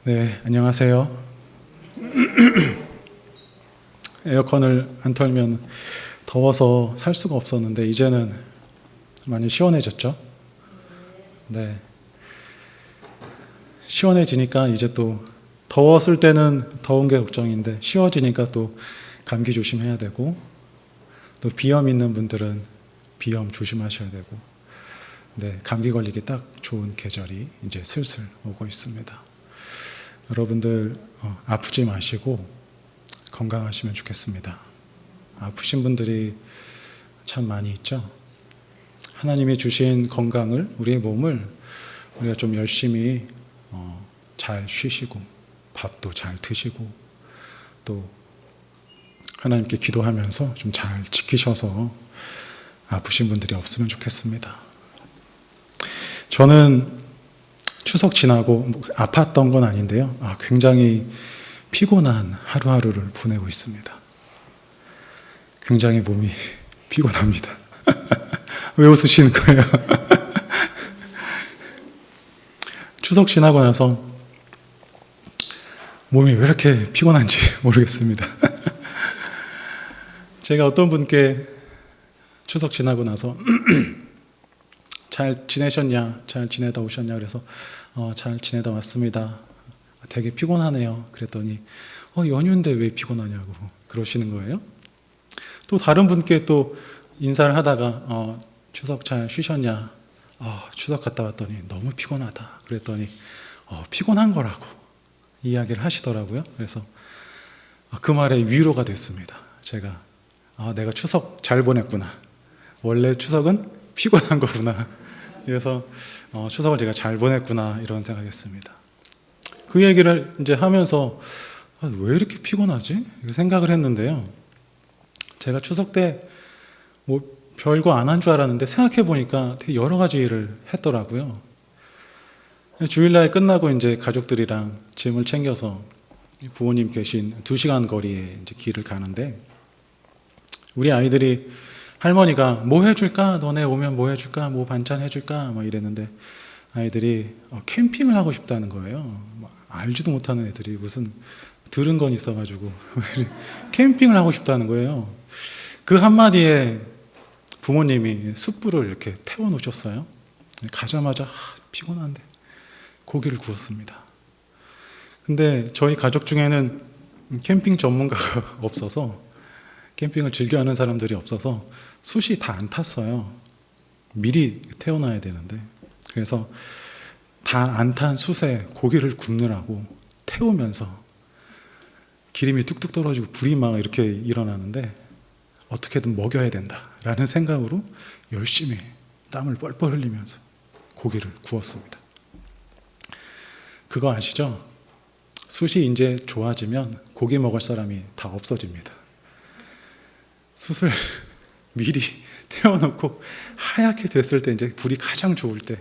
네, 안녕하세요. 에어컨을 안 틀면 더워서 살 수가 없었는데 이제는 많이 시원해졌죠? 네. 시원해지니까 이제 또 더웠을 때는 더운 게 걱정인데 시원해지니까 또 감기 조심해야 되고 또 비염 있는 분들은 비염 조심하셔야 되고 네, 감기 걸리기 딱 좋은 계절이 이제 슬슬 오고 있습니다. 여러분들 아프지 마시고 건강하시면 좋겠습니다. 아프신 분들이 참 많이 있죠. 하나님이 주신 건강을, 우리의 몸을 우리가 좀 열심히 잘 쉬시고 밥도 잘 드시고 또 하나님께 기도하면서 좀 잘 지키셔서 아프신 분들이 없으면 좋겠습니다. 저는 추석 지나고 아팠던 건 아닌데요. 굉장히 피곤한 하루하루를 보내고 있습니다. 굉장히 몸이 피곤합니다. 왜 웃으시는 거예요? 추석 지나고 나서 몸이 왜 이렇게 피곤한지 모르겠습니다. 제가 어떤 분께 추석 지나고 나서 잘 지내셨냐? 잘 지내다 오셨냐? 그래서 잘 지내다 왔습니다. 되게 피곤하네요. 그랬더니 연휴인데 왜 피곤하냐고 그러시는 거예요. 또 다른 분께 또 인사를 하다가 추석 잘 쉬셨냐? 추석 갔다 왔더니 너무 피곤하다. 그랬더니 피곤한 거라고 이야기를 하시더라고요. 그래서 그 말에 위로가 됐습니다. 제가 내가 추석 잘 보냈구나. 원래 추석은 피곤한 거구나. 그래서 추석을 제가 잘 보냈구나 이런 생각했습니다. 그 얘기를 이제 하면서 왜 이렇게 피곤하지? 생각을 했는데요. 제가 추석 때 뭐 별거 안 한 줄 알았는데 생각해 보니까 되게 여러 가지 일을 했더라고요. 주일날 끝나고 이제 가족들이랑 짐을 챙겨서 부모님 계신 2시간 거리에 이제 길을 가는데 우리 아이들이 할머니가 뭐 해줄까? 너네 오면 뭐 해줄까? 뭐 반찬 해줄까? 막 이랬는데 아이들이 캠핑을 하고 싶다는 거예요. 알지도 못하는 애들이 무슨 들은 건 있어가지고 캠핑을 하고 싶다는 거예요. 그 한마디에 부모님이 숯불을 이렇게 태워놓으셨어요. 가자마자 피곤한데 고기를 구웠습니다. 근데 저희 가족 중에는 캠핑 전문가가 없어서 캠핑을 즐겨하는 사람들이 없어서 숯이 다 안 탔어요. 미리 태워놔야 되는데 그래서 다 안 탄 숯에 고기를 굽느라고 태우면서 기름이 뚝뚝 떨어지고 불이 막 이렇게 일어나는데 어떻게든 먹여야 된다라는 생각으로 열심히 땀을 뻘뻘 흘리면서 고기를 구웠습니다. 그거 아시죠? 숯이 이제 좋아지면 고기 먹을 사람이 다 없어집니다. 숯을 미리 태워놓고 하얗게 됐을 때 이제 불이 가장 좋을 때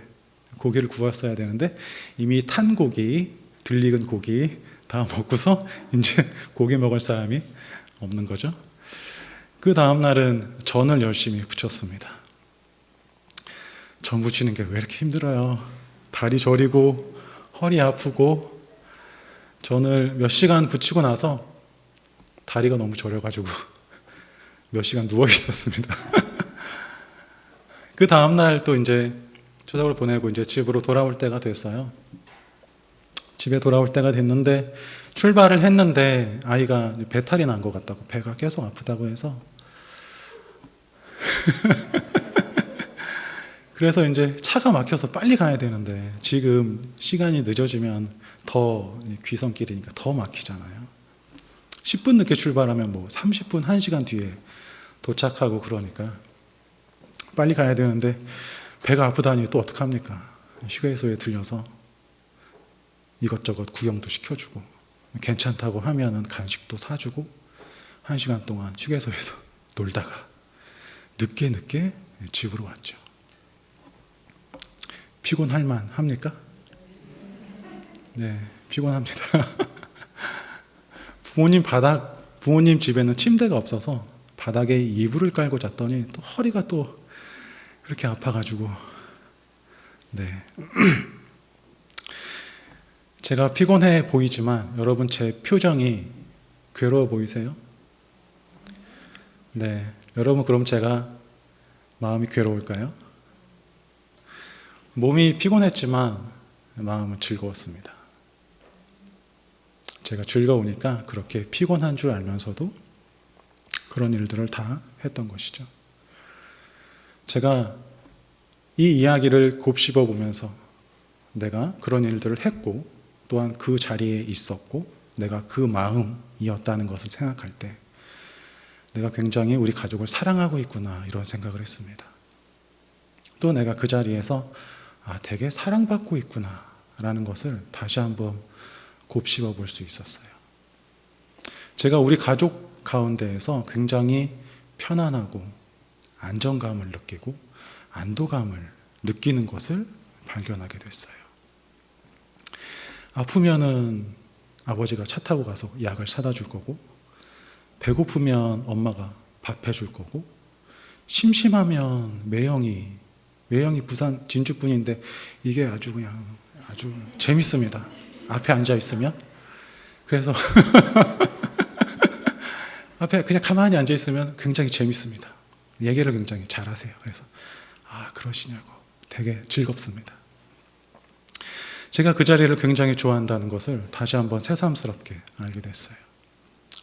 고기를 구웠어야 되는데 이미 탄 고기, 덜 익은 고기 다 먹고서 이제 고기 먹을 사람이 없는 거죠. 그 다음 날은 전을 열심히 부쳤습니다. 전 부치는 게 왜 이렇게 힘들어요? 다리 저리고 허리 아프고 전을 몇 시간 부치고 나서 다리가 너무 저려가지고 몇 시간 누워 있었습니다. 그 다음날 또 이제 추석을 보내고 이제 집으로 돌아올 때가 됐어요. 집에 돌아올 때가 됐는데 출발을 했는데 아이가 배탈이 난 것 같다고 배가 계속 아프다고 해서 그래서 이제 차가 막혀서 빨리 가야 되는데 지금 시간이 늦어지면 더 귀성길이니까 더 막히잖아요. 10분 늦게 출발하면 뭐 30분, 1시간 뒤에 도착하고 그러니까 빨리 가야 되는데 배가 아프다니 또 어떡합니까? 휴게소에 들려서 이것저것 구경도 시켜주고 괜찮다고 하면은 간식도 사주고 1시간 동안 휴게소에서 놀다가 늦게 집으로 왔죠. 피곤할 만 합니까? 네, 피곤합니다. 부모님 집에는 침대가 없어서 바닥에 이불을 깔고 잤더니 또 허리가 또 그렇게 아파가지고 네. 제가 피곤해 보이지만 여러분 제 표정이 괴로워 보이세요? 네. 여러분 그럼 제가 마음이 괴로울까요? 몸이 피곤했지만 마음은 즐거웠습니다. 제가 즐거우니까 그렇게 피곤한 줄 알면서도 그런 일들을 다 했던 것이죠. 제가 이 이야기를 곱씹어 보면서 내가 그런 일들을 했고 또한 그 자리에 있었고 내가 그 마음이었다는 것을 생각할 때 내가 굉장히 우리 가족을 사랑하고 있구나 이런 생각을 했습니다. 또 내가 그 자리에서 되게 사랑받고 있구나 라는 것을 다시 한번 곱씹어 볼 수 있었어요. 제가 우리 가족 가운데에서 굉장히 편안하고 안정감을 느끼고 안도감을 느끼는 것을 발견하게 됐어요. 아프면은 아버지가 차 타고 가서 약을 사다 줄 거고, 배고프면 엄마가 밥 해줄 거고, 심심하면 매형이 부산 진주 분인데 이게 아주 재밌습니다. 앞에 앉아 있으면. 그래서 앞에 그냥 가만히 앉아 있으면 굉장히 재밌습니다. 얘기를 굉장히 잘하세요. 그래서 그러시냐고 되게 즐겁습니다. 제가 그 자리를 굉장히 좋아한다는 것을 다시 한번 새삼스럽게 알게 됐어요.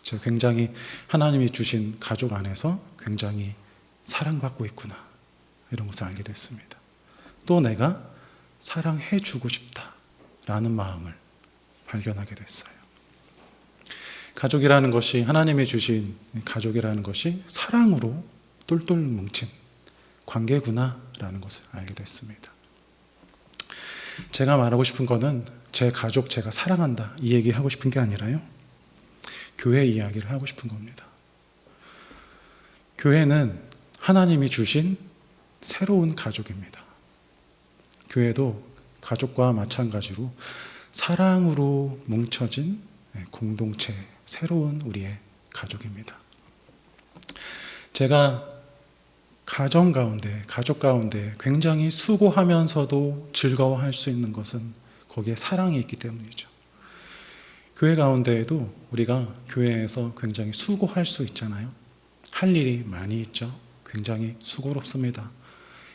제가 굉장히 하나님이 주신 가족 안에서 굉장히 사랑받고 있구나 이런 것을 알게 됐습니다. 또 내가 사랑해 주고 싶다라는 마음을 발견하게 됐어요. 가족이라는 것이 하나님이 주신 가족이라는 것이 사랑으로 똘똘 뭉친 관계구나라는 것을 알게 됐습니다. 제가 말하고 싶은 거는 제 가족 제가 사랑한다 이 얘기 하고 싶은 게 아니라요. 교회 이야기를 하고 싶은 겁니다. 교회는 하나님이 주신 새로운 가족입니다. 교회도 가족과 마찬가지로 사랑으로 뭉쳐진 공동체, 새로운 우리의 가족입니다. 제가 가정 가운데, 가족 가운데 굉장히 수고하면서도 즐거워할 수 있는 것은 거기에 사랑이 있기 때문이죠. 교회 가운데에도 우리가 교회에서 굉장히 수고할 수 있잖아요. 할 일이 많이 있죠. 굉장히 수고롭습니다.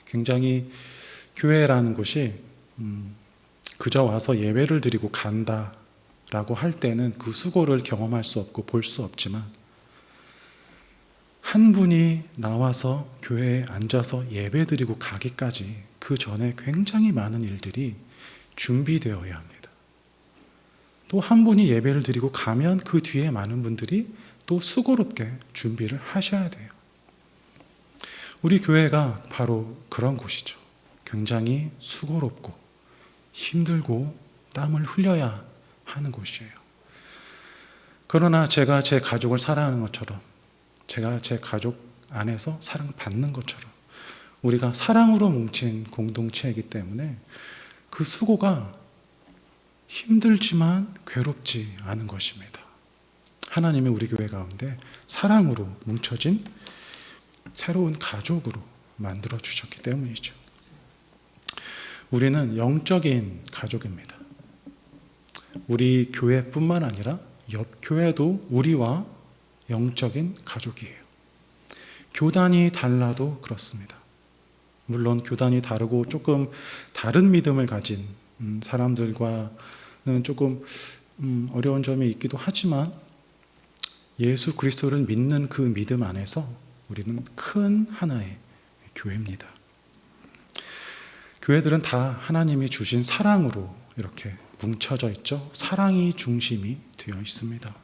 굉장히 교회라는 곳이 그저 와서 예배를 드리고 간다라고 할 때는 그 수고를 경험할 수 없고 볼 수 없지만 한 분이 나와서 교회에 앉아서 예배 드리고 가기까지 그 전에 굉장히 많은 일들이 준비되어야 합니다. 또 한 분이 예배를 드리고 가면 그 뒤에 많은 분들이 또 수고롭게 준비를 하셔야 돼요. 우리 교회가 바로 그런 곳이죠. 굉장히 수고롭고 힘들고 땀을 흘려야 하는 곳이에요. 그러나 제가 제 가족을 사랑하는 것처럼 제가 제 가족 안에서 사랑받는 것처럼 우리가 사랑으로 뭉친 공동체이기 때문에 그 수고가 힘들지만 괴롭지 않은 것입니다. 하나님이 우리 교회 가운데 사랑으로 뭉쳐진 새로운 가족으로 만들어 주셨기 때문이죠. 우리는 영적인 가족입니다. 우리 교회뿐만 아니라 옆 교회도 우리와 영적인 가족이에요. 교단이 달라도 그렇습니다. 물론 교단이 다르고 조금 다른 믿음을 가진 사람들과는 조금 어려운 점이 있기도 하지만 예수 그리스도를 믿는 그 믿음 안에서 우리는 큰 하나의 교회입니다. 교회들은 다 하나님이 주신 사랑으로 이렇게 뭉쳐져 있죠. 사랑이 중심이 되어 있습니다.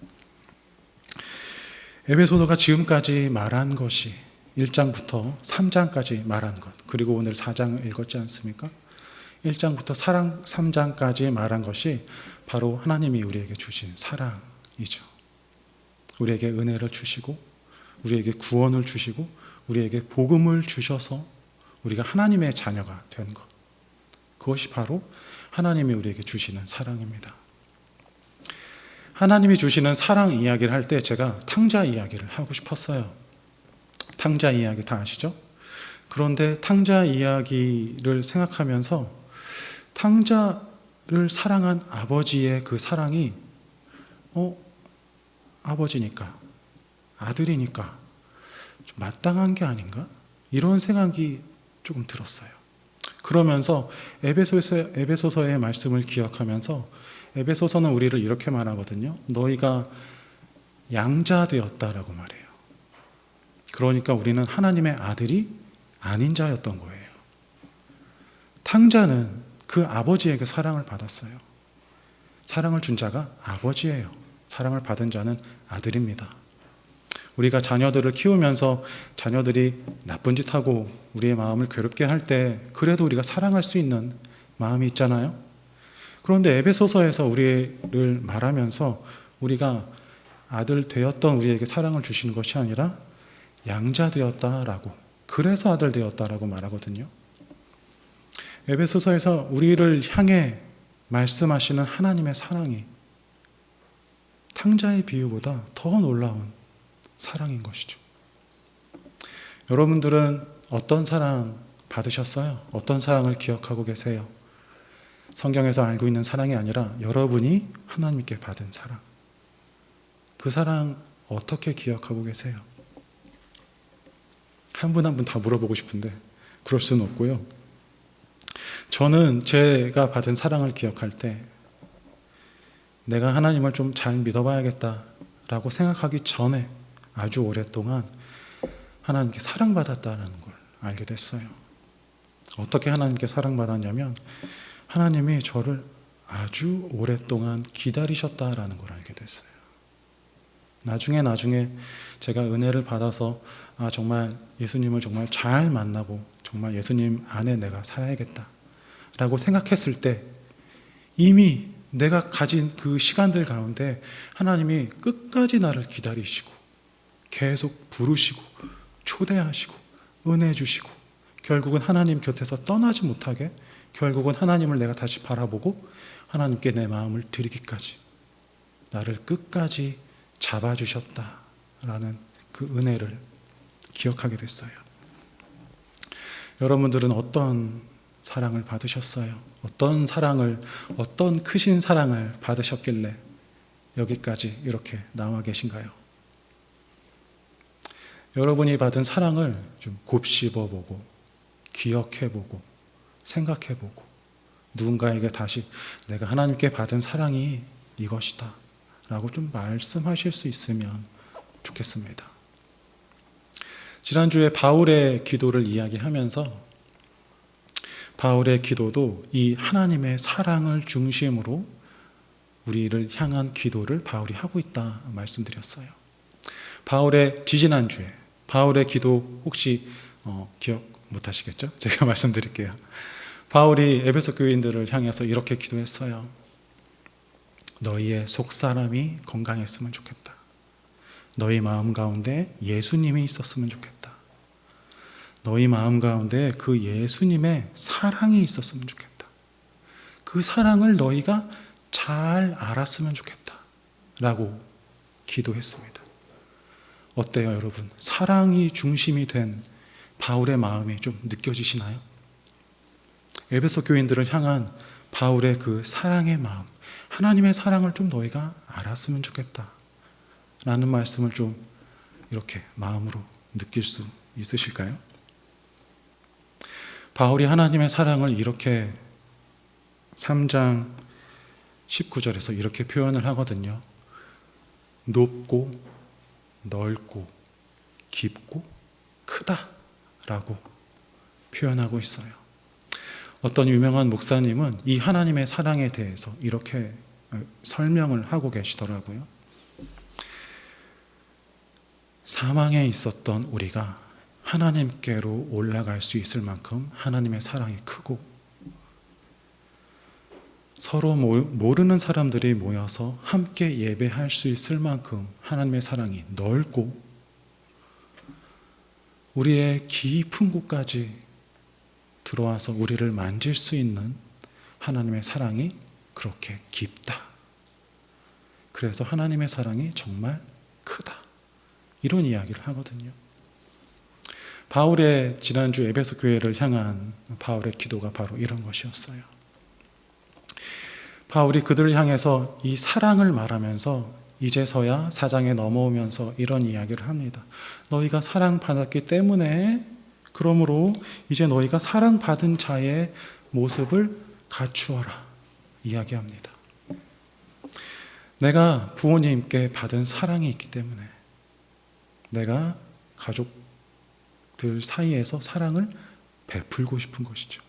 에베소서가 지금까지 말한 것이 1장부터 3장까지 말한 것, 그리고 오늘 4장을 읽었지 않습니까? 1장부터 3장까지 말한 것이 바로 하나님이 우리에게 주신 사랑이죠. 우리에게 은혜를 주시고 우리에게 구원을 주시고 우리에게 복음을 주셔서 우리가 하나님의 자녀가 된 것, 그것이 바로 하나님이 우리에게 주시는 사랑입니다. 하나님이 주시는 사랑 이야기를 할 때 제가 탕자 이야기를 하고 싶었어요. 탕자 이야기 다 아시죠? 그런데 탕자 이야기를 생각하면서 탕자 사랑한 아버지의 그 사랑이 아버지니까, 아들이니까 좀 마땅한 게 아닌가? 이런 생각이 조금 들었어요. 그러면서 에베소서의 말씀을 기억하면서, 에베소서는 우리를 이렇게 말하거든요. 너희가 양자되었다라고 말해요. 그러니까 우리는 하나님의 아들이 아닌 자였던 거예요. 탕자는 그 아버지에게 사랑을 받았어요. 사랑을 준 자가 아버지예요. 사랑을 받은 자는 아들입니다. 우리가 자녀들을 키우면서 자녀들이 나쁜 짓 하고 우리의 마음을 괴롭게 할 때 그래도 우리가 사랑할 수 있는 마음이 있잖아요. 그런데 에베소서에서 우리를 말하면서 우리가 아들 되었던 우리에게 사랑을 주시는 것이 아니라 양자 되었다라고, 그래서 아들 되었다라고 말하거든요. 에베소서에서 우리를 향해 말씀하시는 하나님의 사랑이 탕자의 비유보다 더 놀라운 사랑인 것이죠. 여러분들은 어떤 사랑 받으셨어요? 어떤 사랑을 기억하고 계세요? 성경에서 알고 있는 사랑이 아니라 여러분이 하나님께 받은 사랑. 그 사랑 어떻게 기억하고 계세요? 한 분 한 분 다 물어보고 싶은데 그럴 수는 없고요. 저는 제가 받은 사랑을 기억할 때 내가 하나님을 좀 잘 믿어봐야겠다라고 생각하기 전에 아주 오랫동안 하나님께 사랑받았다는 걸 알게 됐어요. 어떻게 하나님께 사랑받았냐면 하나님이 저를 아주 오랫동안 기다리셨다라는 걸 알게 됐어요. 나중에 제가 은혜를 받아서 정말 예수님을 정말 잘 만나고 정말 예수님 안에 내가 살아야겠다 라고 생각했을 때 이미 내가 가진 그 시간들 가운데 하나님이 끝까지 나를 기다리시고 계속 부르시고 초대하시고 은혜 주시고 결국은 하나님 곁에서 떠나지 못하게 결국은 하나님을 내가 다시 바라보고 하나님께 내 마음을 드리기까지 나를 끝까지 잡아주셨다라는 그 은혜를 기억하게 됐어요. 여러분들은 어떤 사랑을 받으셨어요? 어떤 크신 사랑을 받으셨길래 여기까지 이렇게 나와 계신가요? 여러분이 받은 사랑을 좀 곱씹어보고 기억해보고 생각해보고 누군가에게 다시 내가 하나님께 받은 사랑이 이것이다 라고 좀 말씀하실 수 있으면 좋겠습니다. 지난주에 바울의 기도를 이야기하면서 바울의 기도도 이 하나님의 사랑을 중심으로 우리를 향한 기도를 바울이 하고 있다 말씀드렸어요. 바울의 지지난주에 바울의 기도 혹시 기억 못하시겠죠? 제가 말씀드릴게요. 바울이 에베소 교인들을 향해서 이렇게 기도했어요. 너희의 속사람이 건강했으면 좋겠다. 너희 마음 가운데 예수님이 있었으면 좋겠다. 너희 마음 가운데 그 예수님의 사랑이 있었으면 좋겠다. 그 사랑을 너희가 잘 알았으면 좋겠다 라고 기도했습니다. 어때요 여러분? 사랑이 중심이 된 바울의 마음이 좀 느껴지시나요? 에베소 교인들을 향한 바울의 그 사랑의 마음, 하나님의 사랑을 좀 너희가 알았으면 좋겠다 라는 말씀을 좀 이렇게 마음으로 느낄 수 있으실까요? 바울이 하나님의 사랑을 이렇게 3장 19절에서 이렇게 표현을 하거든요. 높고 넓고 깊고 크다 라고 표현하고 있어요. 어떤 유명한 목사님은 이 하나님의 사랑에 대해서 이렇게 설명을 하고 계시더라고요. 사망에 있었던 우리가 하나님께로 올라갈 수 있을 만큼 하나님의 사랑이 크고 서로 모르는 사람들이 모여서 함께 예배할 수 있을 만큼 하나님의 사랑이 넓고 우리의 깊은 곳까지 들어와서 우리를 만질 수 있는 하나님의 사랑이 그렇게 깊다. 그래서 하나님의 사랑이 정말 크다. 이런 이야기를 하거든요. 바울의 지난주 에베소 교회를 향한 바울의 기도가 바로 이런 것이었어요. 바울이 그들을 향해서 이 사랑을 말하면서 이제서야 4장에 넘어오면서 이런 이야기를 합니다. 너희가 사랑받았기 때문에 그러므로 이제 너희가 사랑받은 자의 모습을 갖추어라 이야기합니다. 내가 부모님께 받은 사랑이 있기 때문에 내가 가족들 사이에서 사랑을 베풀고 싶은 것이죠.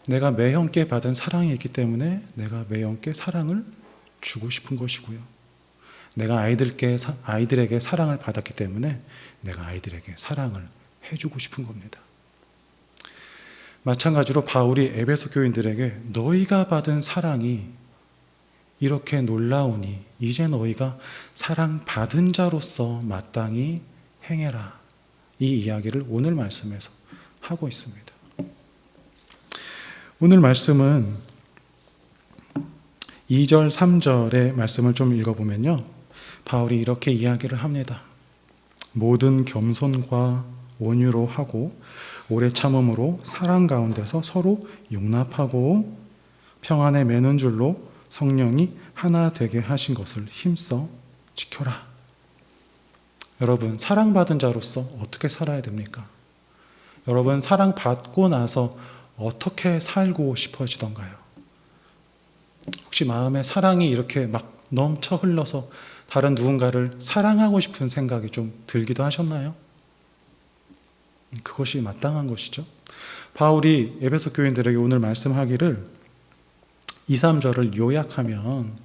내가 매형께 받은 사랑이 있기 때문에 내가 매형께 사랑을 주고 싶은 것이고요. 내가 아이들에게 사랑을 받았기 때문에 내가 아이들에게 사랑을 해주고 싶은 겁니다. 마찬가지로 바울이 에베소 교인들에게 너희가 받은 사랑이 이렇게 놀라우니 이제 너희가 사랑받은 자로서 마땅히 행해라. 이 이야기를 오늘 말씀에서 하고 있습니다. 오늘 말씀은 2절, 3절의 말씀을 좀 읽어보면요. 바울이 이렇게 이야기를 합니다. 모든 겸손과 온유로 하고 오래 참음으로 사랑 가운데서 서로 용납하고 평안에 매는 줄로 성령이 하나 되게 하신 것을 힘써 지켜라. 여러분, 사랑받은 자로서 어떻게 살아야 됩니까? 여러분, 사랑받고 나서 어떻게 살고 싶어지던가요? 혹시 마음에 사랑이 이렇게 막 넘쳐 흘러서 다른 누군가를 사랑하고 싶은 생각이 좀 들기도 하셨나요? 그것이 마땅한 것이죠. 바울이 에베소 교인들에게 오늘 말씀하기를 2, 3절을 요약하면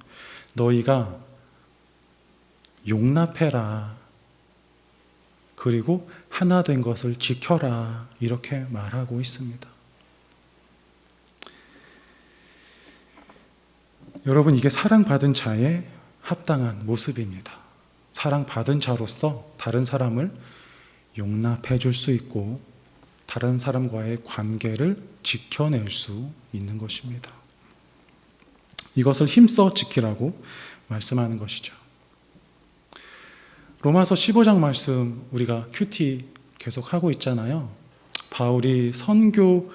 너희가 용납해라. 그리고 하나 된 것을 지켜라. 이렇게 말하고 있습니다. 여러분, 이게 사랑받은 자의 합당한 모습입니다. 사랑받은 자로서 다른 사람을 용납해 줄 수 있고 다른 사람과의 관계를 지켜낼 수 있는 것입니다. 이것을 힘써 지키라고 말씀하는 것이죠. 로마서 15장 말씀 우리가 큐티 계속 하고 있잖아요. 바울이 선교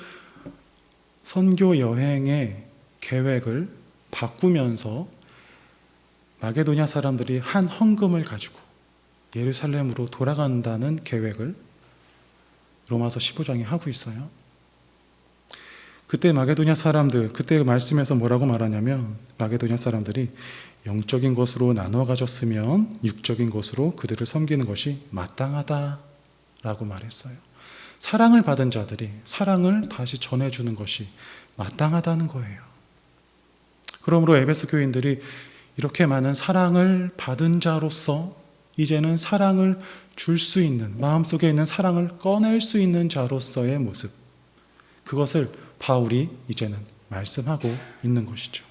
여행의 계획을 바꾸면서 마게도냐 사람들이 한 헌금을 가지고 예루살렘으로 돌아간다는 계획을 로마서 15장에 하고 있어요. 그때 마게도냐 사람들, 그때 말씀에서 뭐라고 말하냐면 마게도냐 사람들이 영적인 것으로 나눠 가졌으면 육적인 것으로 그들을 섬기는 것이 마땅하다라고 말했어요. 사랑을 받은 자들이 사랑을 다시 전해주는 것이 마땅하다는 거예요. 그러므로 에베소 교인들이 이렇게 많은 사랑을 받은 자로서 이제는 사랑을 줄 수 있는, 마음속에 있는 사랑을 꺼낼 수 있는 자로서의 모습, 그것을 바울이 이제는 말씀하고 있는 것이죠.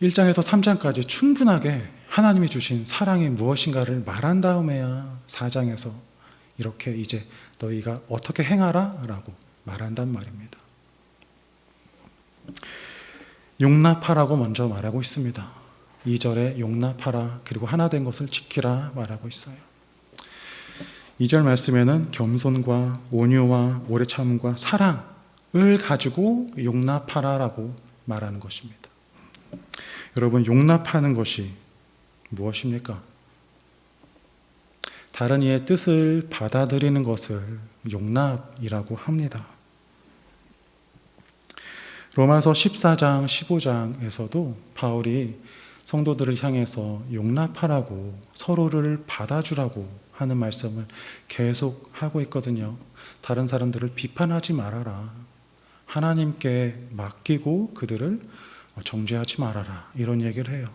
1장에서 3장까지 충분하게 하나님이 주신 사랑이 무엇인가를 말한 다음에야 4장에서 이렇게 이제 너희가 어떻게 행하라 라고 말한단 말입니다. 용납하라고 먼저 말하고 있습니다. 2절에 용납하라, 그리고 하나 된 것을 지키라 말하고 있어요. 2절 말씀에는 겸손과 온유와 오래 참음과 사랑을 가지고 용납하라라고 말하는 것입니다. 여러분, 용납하는 것이 무엇입니까? 다른 이의 뜻을 받아들이는 것을 용납이라고 합니다. 로마서 14장, 15장에서도 바울이 성도들을 향해서 용납하라고, 서로를 받아주라고 하는 말씀을 계속 하고 있거든요. 다른 사람들을 비판하지 말아라. 하나님께 맡기고 그들을 정죄하지 말아라. 이런 얘기를 해요.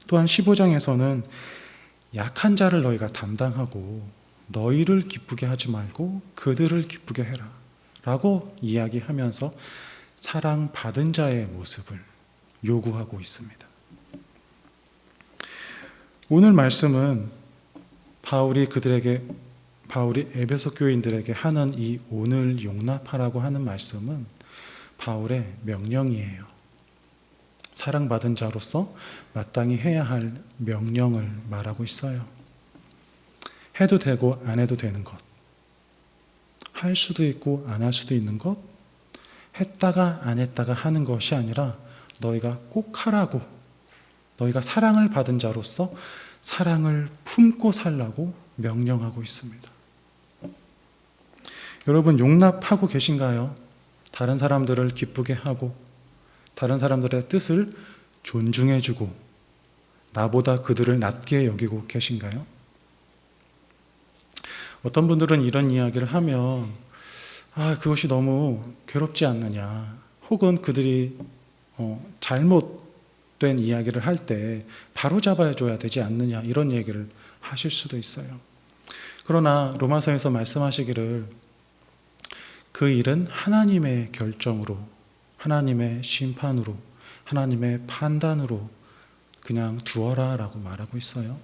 또한 15장에서는 약한 자를 너희가 담당하고 너희를 기쁘게 하지 말고 그들을 기쁘게 해라. 라고 이야기하면서 사랑받은 자의 모습을 요구하고 있습니다. 오늘 말씀은 바울이 에베소 교인들에게 하는 이 오늘 용납하라고 하는 말씀은 바울의 명령이에요. 사랑받은 자로서 마땅히 해야 할 명령을 말하고 있어요. 해도 되고 안 해도 되는 것, 할 수도 있고 안 할 수도 있는 것, 했다가 안 했다가 하는 것이 아니라 너희가 꼭 하라고, 너희가 사랑을 받은 자로서 사랑을 품고 살라고 명령하고 있습니다. 여러분, 용납하고 계신가요? 다른 사람들을 기쁘게 하고 다른 사람들의 뜻을 존중해주고 나보다 그들을 낮게 여기고 계신가요? 어떤 분들은 이런 이야기를 하면 그것이 너무 괴롭지 않느냐, 혹은 그들이 잘못된 이야기를 할 때 바로 잡아줘야 되지 않느냐, 이런 얘기를 하실 수도 있어요. 그러나 로마서에서 말씀하시기를 그 일은 하나님의 결정으로, 하나님의 심판으로, 하나님의 판단으로 그냥 두어라 라고 말하고 있어요.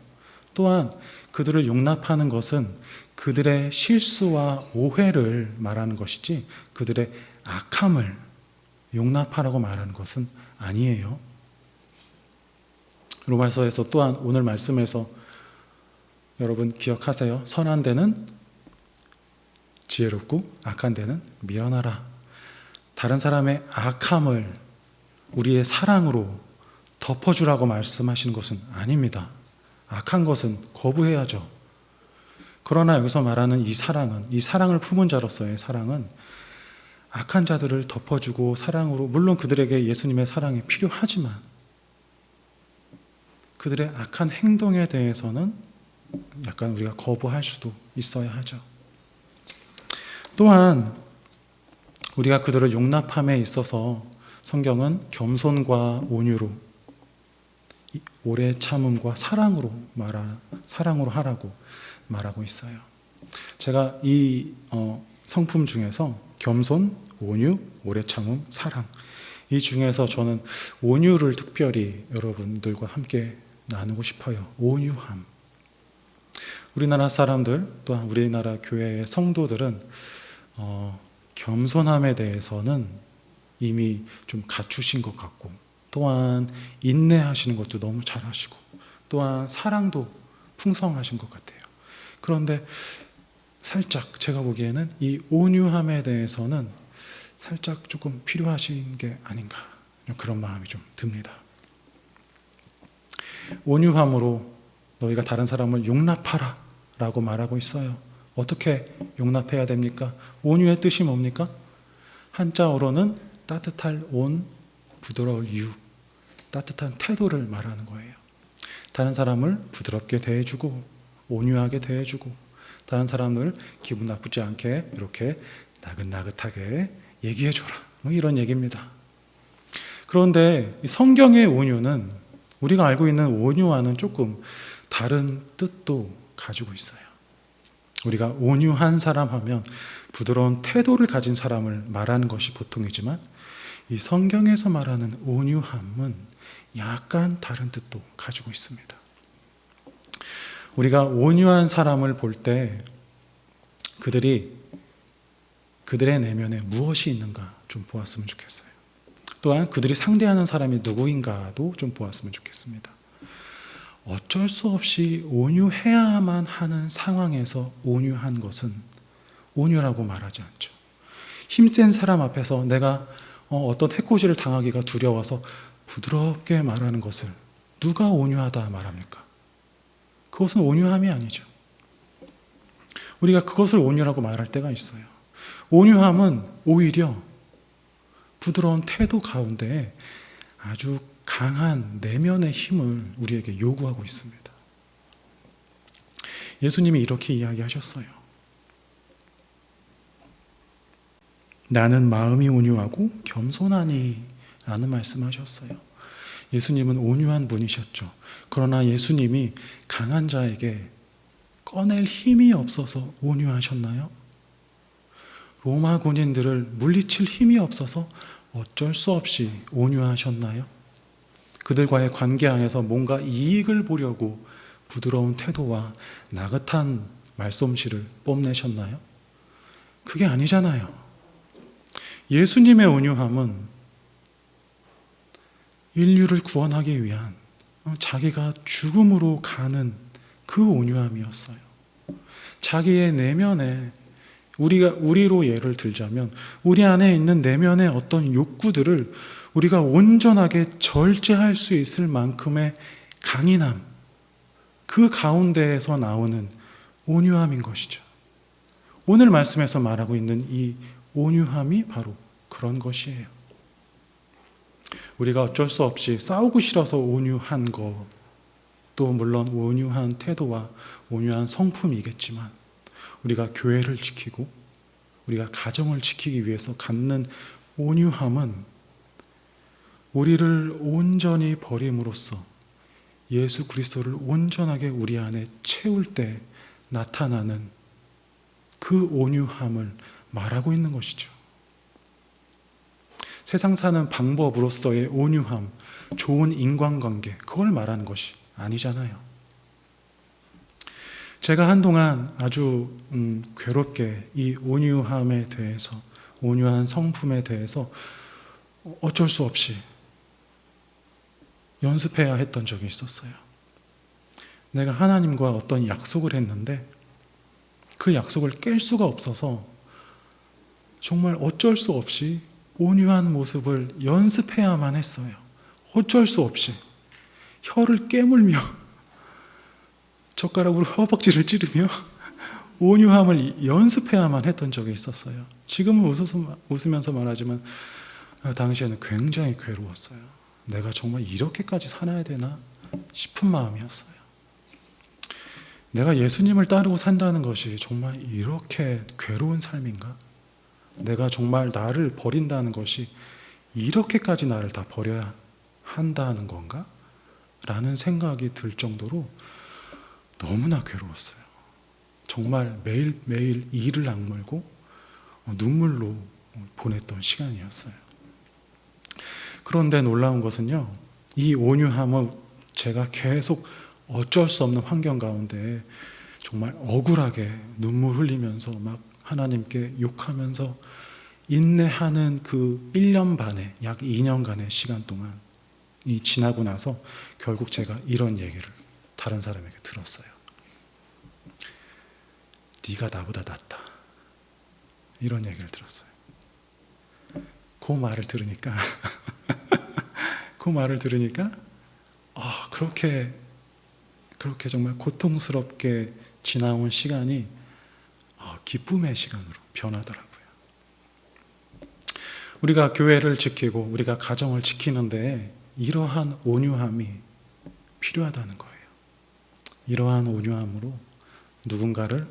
또한 그들을 용납하는 것은 그들의 실수와 오해를 말하는 것이지 그들의 악함을 용납하라고 말하는 것은 아니에요. 로마서에서 또한 오늘 말씀에서 여러분 기억하세요. 선한 데는 지혜롭고 악한 데는 미련하라. 다른 사람의 악함을 우리의 사랑으로 덮어주라고 말씀하시는 것은 아닙니다. 악한 것은 거부해야죠. 그러나 여기서 말하는 이 사랑은, 이 사랑을 품은 자로서의 사랑은 악한 자들을 덮어주고 사랑으로, 물론 그들에게 예수님의 사랑이 필요하지만 그들의 악한 행동에 대해서는 약간 우리가 거부할 수도 있어야 하죠. 또한 우리가 그들을 용납함에 있어서 성경은 겸손과 온유로, 오래 참음과 사랑으로 하라고 말하고 있어요. 제가 이 성품 중에서 겸손, 온유, 오래 참음, 사랑, 이 중에서 저는 온유를 특별히 여러분들과 함께 나누고 싶어요. 온유함. 우리나라 사람들, 또한 우리나라 교회의 성도들은 겸손함에 대해서는 이미 좀 갖추신 것 같고, 또한 인내하시는 것도 너무 잘하시고, 또한 사랑도 풍성하신 것 같아요. 그런데 살짝 제가 보기에는 이 온유함에 대해서는 살짝 조금 필요하신 게 아닌가, 그런 마음이 좀 듭니다. 온유함으로 너희가 다른 사람을 용납하라 라고 말하고 있어요. 어떻게 용납해야 됩니까? 온유의 뜻이 뭡니까? 한자어로는 따뜻할 온, 부드러울 유, 따뜻한 태도를 말하는 거예요. 다른 사람을 부드럽게 대해주고 온유하게 대해주고 다른 사람을 기분 나쁘지 않게 이렇게 나긋나긋하게 얘기해줘라, 이런 얘기입니다. 그런데 성경의 온유는 우리가 알고 있는 온유와는 조금 다른 뜻도 가지고 있어요. 우리가 온유한 사람 하면 부드러운 태도를 가진 사람을 말하는 것이 보통이지만 이 성경에서 말하는 온유함은 약간 다른 뜻도 가지고 있습니다. 우리가 온유한 사람을 볼 때 그들의 내면에 무엇이 있는가 좀 보았으면 좋겠어요. 또한 그들이 상대하는 사람이 누구인가도 좀 보았으면 좋겠습니다. 어쩔 수 없이 온유해야만 하는 상황에서 온유한 것은 온유라고 말하지 않죠. 힘센 사람 앞에서 내가 어떤 해코지를 당하기가 두려워서 부드럽게 말하는 것을 누가 온유하다 말합니까? 그것은 온유함이 아니죠. 우리가 그것을 온유라고 말할 때가 있어요. 온유함은 오히려 부드러운 태도 가운데 아주 강한 내면의 힘을 우리에게 요구하고 있습니다. 예수님이 이렇게 이야기하셨어요. 나는 마음이 온유하고 겸손하니 라는 말씀하셨어요. 예수님은 온유한 분이셨죠. 그러나 예수님이 강한 자에게 꺼낼 힘이 없어서 온유하셨나요? 로마 군인들을 물리칠 힘이 없어서 어쩔 수 없이 온유하셨나요? 그들과의 관계 안에서 뭔가 이익을 보려고 부드러운 태도와 나긋한 말솜씨를 뽐내셨나요? 그게 아니잖아요. 예수님의 온유함은 인류를 구원하기 위한 자기가 죽음으로 가는 그 온유함이었어요. 자기의 내면에 우리로 예를 들자면 우리 안에 있는 내면의 어떤 욕구들을 우리가 온전하게 절제할 수 있을 만큼의 강인함, 그 가운데에서 나오는 온유함인 것이죠. 오늘 말씀에서 말하고 있는 이 온유함이 바로 그런 것이에요. 우리가 어쩔 수 없이 싸우고 싫어서 온유한 것도 물론 온유한 태도와 온유한 성품이겠지만, 우리가 교회를 지키고 우리가 가정을 지키기 위해서 갖는 온유함은 우리를 온전히 버림으로써 예수 그리스도를 온전하게 우리 안에 채울 때 나타나는 그 온유함을 말하고 있는 것이죠. 세상 사는 방법으로서의 온유함, 좋은 인간관계, 그걸 말하는 것이 아니잖아요. 제가 한동안 아주 괴롭게 이 온유함에 대해서, 온유한 성품에 대해서 어쩔 수 없이 연습해야 했던 적이 있었어요. 내가 하나님과 어떤 약속을 했는데 그 약속을 깰 수가 없어서 정말 어쩔 수 없이 온유한 모습을 연습해야만 했어요. 어쩔 수 없이 혀를 깨물며 젓가락으로 허벅지를 찌르며 온유함을 연습해야만 했던 적이 있었어요. 지금은 웃으면서 말하지만 당시에는 굉장히 괴로웠어요. 내가 정말 이렇게까지 살아야 되나 싶은 마음이었어요. 내가 예수님을 따르고 산다는 것이 정말 이렇게 괴로운 삶인가? 내가 정말 나를 버린다는 것이 이렇게까지 나를 다 버려야 한다는 건가? 라는 생각이 들 정도로 너무나 괴로웠어요. 정말 매일매일 이를 악물고 눈물로 보냈던 시간이었어요. 그런데 놀라운 것은요, 이 온유함은 제가 계속 어쩔 수 없는 환경 가운데 정말 억울하게 눈물 흘리면서 막 하나님께 욕하면서 인내하는 그 1년 반의, 약 2년간의 시간 동안이 지나고 나서 결국 제가 이런 얘기를 다른 사람에게 들었어요. 네가 나보다 낫다. 이런 얘기를 들었어요. 그 말을 들으니까 그렇게 정말 고통스럽게 지나온 시간이 기쁨의 시간으로 변하더라고요. 우리가 교회를 지키고 우리가 가정을 지키는데 이러한 온유함이 필요하다는 거예요. 이러한 온유함으로 누군가를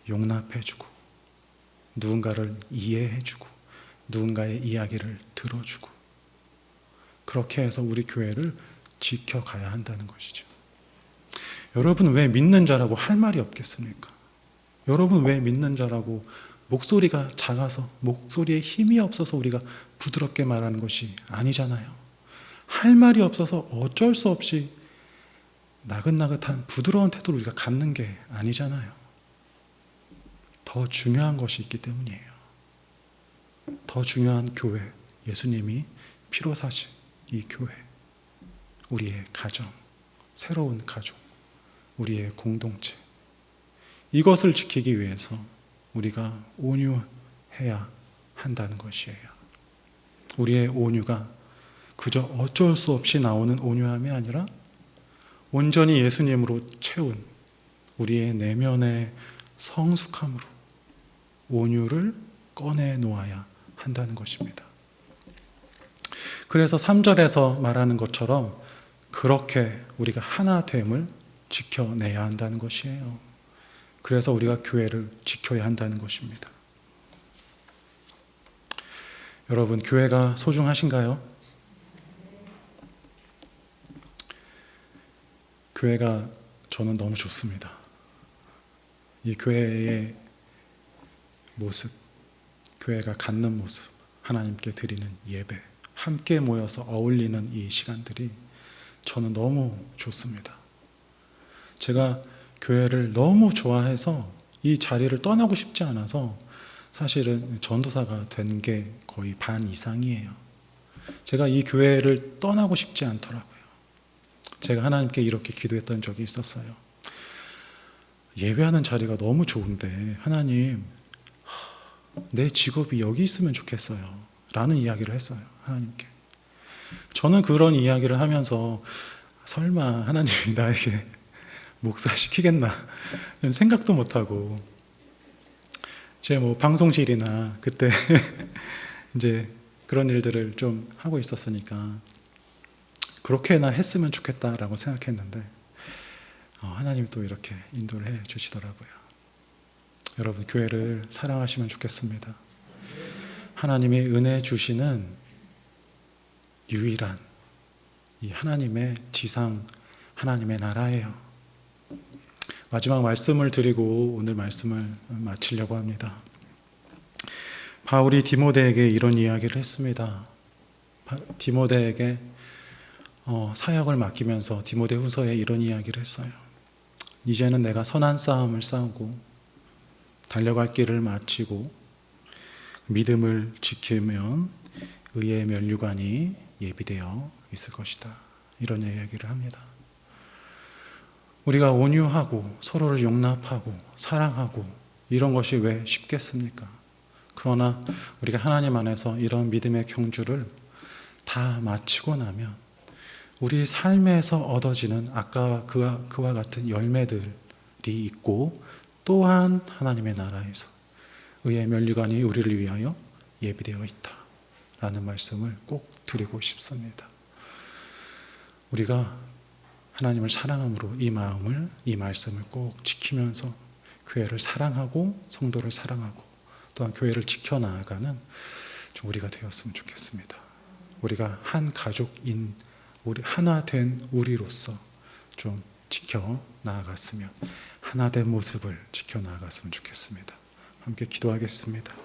용납해주고, 누군가를 이해해주고, 누군가의 이야기를 들어주고, 그렇게 해서 우리 교회를 지켜가야 한다는 것이죠. 여러분, 왜 믿는 자라고 할 말이 없겠습니까? 여러분, 왜 믿는 자라고 목소리가 작아서, 목소리에 힘이 없어서 우리가 부드럽게 말하는 것이 아니잖아요. 할 말이 없어서 어쩔 수 없이 나긋나긋한 부드러운 태도를 우리가 갖는 게 아니잖아요. 더 중요한 것이 있기 때문이에요. 더 중요한 교회, 예수님이 피로 사신 이 교회, 우리의 가정, 새로운 가족, 우리의 공동체, 이것을 지키기 위해서 우리가 온유해야 한다는 것이에요. 우리의 온유가 그저 어쩔 수 없이 나오는 온유함이 아니라 온전히 예수님으로 채운 우리의 내면의 성숙함으로 온유를 꺼내 놓아야 한다는 것입니다. 그래서 3절에서 말하는 것처럼 그렇게 우리가 하나됨을 지켜내야 한다는 것이에요. 그래서 우리가 교회를 지켜야 한다는 것입니다. 여러분, 교회가 소중하신가요? 교회가 저는 너무 좋습니다. 이 교회의 모습, 교회가 갖는 모습, 하나님께 드리는 예배, 함께 모여서 어울리는 이 시간들이 저는 너무 좋습니다. 제가 교회를 너무 좋아해서 이 자리를 떠나고 싶지 않아서 사실은 전도사가 된 게 거의 반 이상이에요. 제가 이 교회를 떠나고 싶지 않더라고요. 제가 하나님께 이렇게 기도했던 적이 있었어요. 예배하는 자리가 너무 좋은데 하나님, 내 직업이 여기 있으면 좋겠어요. 라는 이야기를 했어요. 하나님께. 저는 그런 이야기를 하면서 설마 하나님이 나에게 목사 시키겠나 생각도 못하고, 제 뭐 방송실이나 그때 이제 그런 일들을 좀 하고 있었으니까 그렇게나 했으면 좋겠다라고 생각했는데 하나님이 또 이렇게 인도를 해 주시더라고요. 여러분, 교회를 사랑하시면 좋겠습니다. 하나님의 은혜 주시는 유일한 이 하나님의 지상, 하나님의 나라예요. 마지막 말씀을 드리고 오늘 말씀을 마치려고 합니다. 바울이 디모데에게 이런 이야기를 했습니다. 디모데에게 사역을 맡기면서 디모데후서에 이런 이야기를 했어요. 이제는 내가 선한 싸움을 싸우고 달려갈 길을 마치고 믿음을 지키면 의의 면류관이 예비되어 있을 것이다. 이런 이야기를 합니다. 우리가 온유하고 서로를 용납하고 사랑하고 이런 것이 왜 쉽겠습니까? 그러나 우리가 하나님 안에서 이런 믿음의 경주를 다 마치고 나면 우리 삶에서 얻어지는 아까 그와 같은 열매들이 있고, 또한 하나님의 나라에서 의의 면류관이 우리를 위하여 예비되어 있다 라는 말씀을 꼭 드리고 싶습니다. 우리가 하나님을 사랑함으로 이 마음을, 이 말씀을 꼭 지키면서 교회를 사랑하고 성도를 사랑하고 또한 교회를 지켜나가는 우리가 되었으면 좋겠습니다. 우리가 한 가족인 우리 하나 된 우리로서 좀 지켜나갔으면, 하나된 모습을 지켜나갔으면 좋겠습니다. 함께 기도하겠습니다.